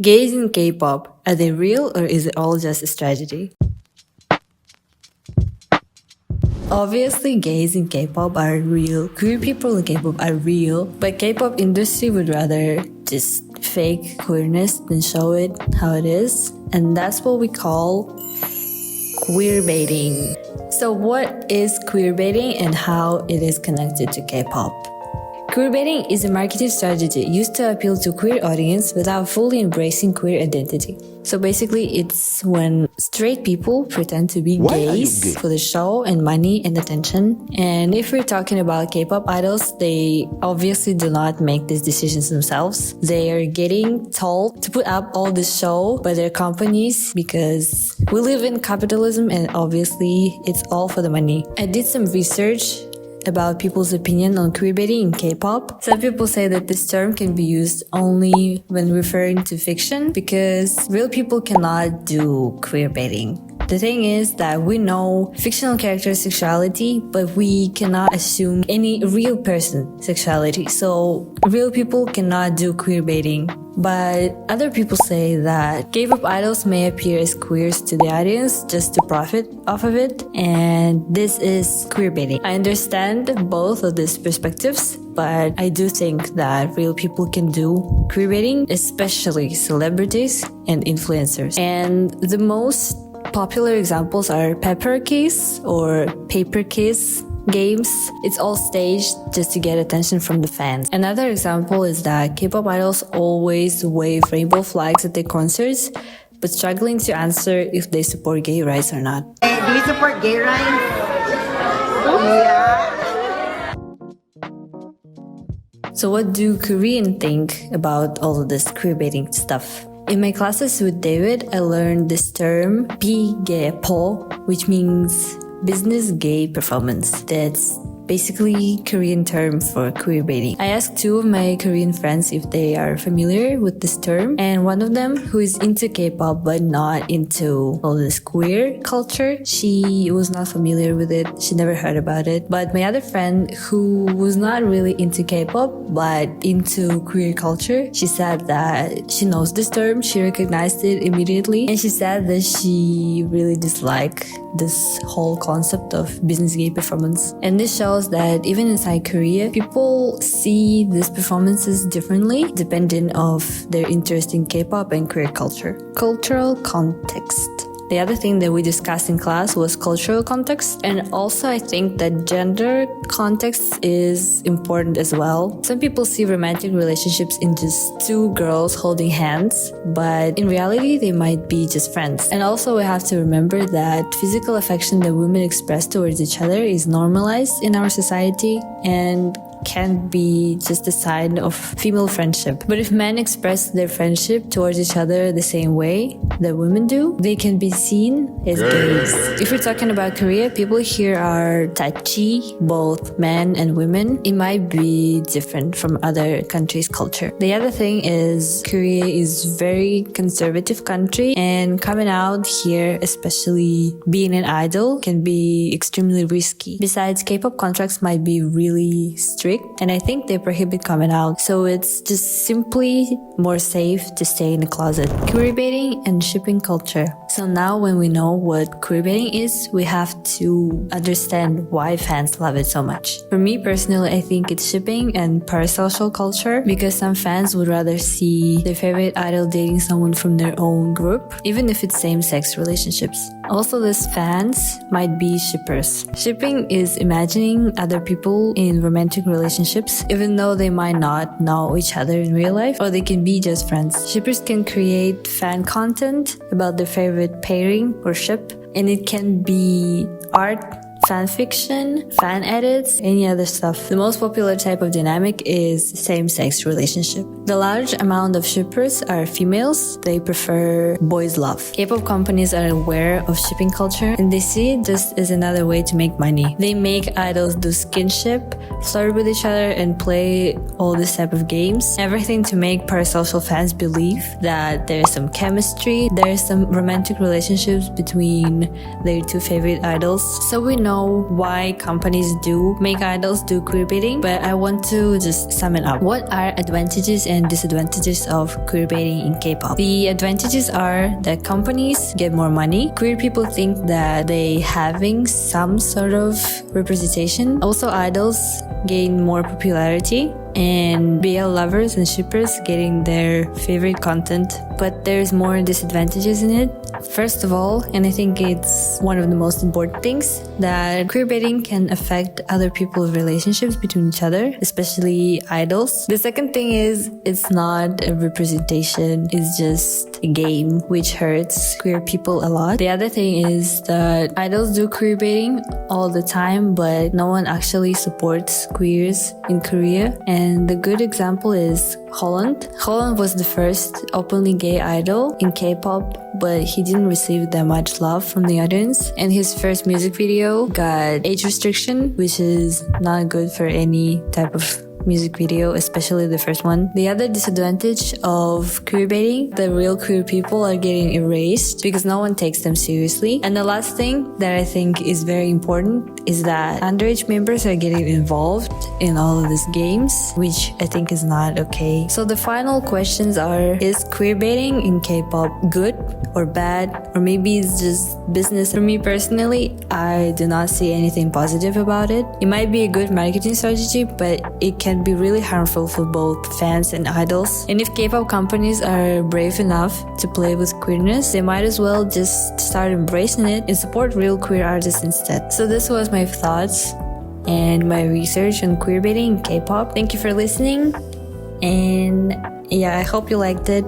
Gays in K-pop, are they real or is it all just a strategy? Obviously, gays in K-pop are real, queer people in K-pop are real, but K-pop industry would rather just fake queerness than show it how it is, and that's what we call queerbaiting. So what is queerbaiting and how it is connected to K-pop? Queerbaiting is a marketing strategy used to appeal to queer audience without fully embracing queer identity. So basically, it's when straight people pretend to be gays for the show and money and attention. And if we're talking about K-pop idols, they obviously do not make these decisions themselves. They are getting told to put up all this show by their companies because we live in capitalism and obviously it's all for the money. I did some research about people's opinion on queerbaiting in K-pop. Some people say that this term can be used only when referring to fiction because real people cannot do queerbaiting. The thing is that we know fictional characters' sexuality, but we cannot assume any real person's sexuality. So real people cannot do queerbaiting. But other people say that K-pop idols may appear as queers to the audience just to profit off of it, and this is queerbaiting. I understand both of these perspectives, but I do think that real people can do queerbaiting, especially celebrities and influencers. And the most popular examples are paper kiss or paper kiss games. It's all staged just to get attention from the fans. Another example is that K-pop idols always wave rainbow flags at their concerts, but struggling to answer if they support gay rights or not. Do you support gay rights? Yeah. So what do Koreans think about all of this queerbaiting stuff? In my classes with David, I learned this term 비계포, which means business gay performance. That's basically Korean term for queerbaiting. I asked two of my Korean friends if they are familiar with this term, and one of them, who is into K-pop but not into all this queer culture, she was not familiar with it. She never heard about it. But my other friend, who was not really into K-pop but into queer culture, she said that she knows this term, she recognized it immediately, and she said that she really disliked this whole concept of business gay performance. And this shows that even inside Korea, people see these performances differently depending of their interest in K-pop and queer culture. Cultural context. The other thing that we discussed in class was cultural context, and also I think that gender context is important as well. Some people see romantic relationships in just two girls holding hands, but in reality they might be just friends. And also we have to remember that physical affection that women express towards each other is normalized in our society and can be just a sign of female friendship. But if men express their friendship towards each other the same way that women do, they can be seen as gays. If we're talking about Korea, people here are touchy, both men and women. It might be different from other countries' culture. The other thing is Korea is very conservative country, and coming out here, especially being an idol, can be extremely risky. Besides, K-pop contracts might be really strict, and I think they prohibit coming out, so it's just simply more safe to stay in the closet. Queerbaiting and shipping culture. So now when we know what queerbaiting is, we have to understand why fans love it so much. For me personally, I think it's shipping and parasocial culture, because some fans would rather see their favorite idol dating someone from their own group, even if it's same-sex relationships. Also, these fans might be shippers. Shipping is imagining other people in romantic relationships, even though they might not know each other in real life, or they can be just friends. Shippers can create fan content about their favorite pairing or ship, and it can be art, fan fiction, fan edits, any other stuff. The most popular type of dynamic is same-sex relationship. The large amount of shippers are females. They prefer boys' love. K-pop companies are aware of shipping culture, and they see it just as another way to make money. They make idols do skinship, flirt with each other, and play all this type of games. Everything to make parasocial fans believe that there's some chemistry, there's some romantic relationships between their two favorite idols. So we know why companies do make idols do queerbaiting, but I want to just sum it up. What are advantages and and disadvantages of queerbaiting in K-pop. The advantages are that companies get more money. Queer people think that they having some sort of representation. Also, idols gain more popularity, and BL lovers and shippers getting their favorite content. But there's more disadvantages in it. First of all, and I think it's one of the most important things, that queerbaiting can affect other people's relationships between each other, especially idols. The second thing is it's not a representation, it's just a game, which hurts queer people a lot. The other thing is that idols do queerbaiting all the time, but no one actually supports queers in Korea. And the good example is Holland. Holland was the first openly gay idol in K-pop, but he didn't receive that much love from the audience. And his first music video got age restriction, which is not good for any type of music video, especially the first one. The other disadvantage of queerbaiting, the real queer people are getting erased because no one takes them seriously. And the last thing that I think is very important is that underage members are getting involved in all of these games, which I think is not okay. So the final questions are, is queerbaiting in K-pop good or bad? Or maybe it's just business? For me personally, I do not see anything positive about it. It might be a good marketing strategy, but it can be really harmful for both fans and idols. And if K-pop companies are brave enough to play with queerness, they might as well just start embracing it and support real queer artists instead. So this was my thoughts and my research on queerbaiting in K-pop. Thank you for listening, and yeah, I hope you liked it.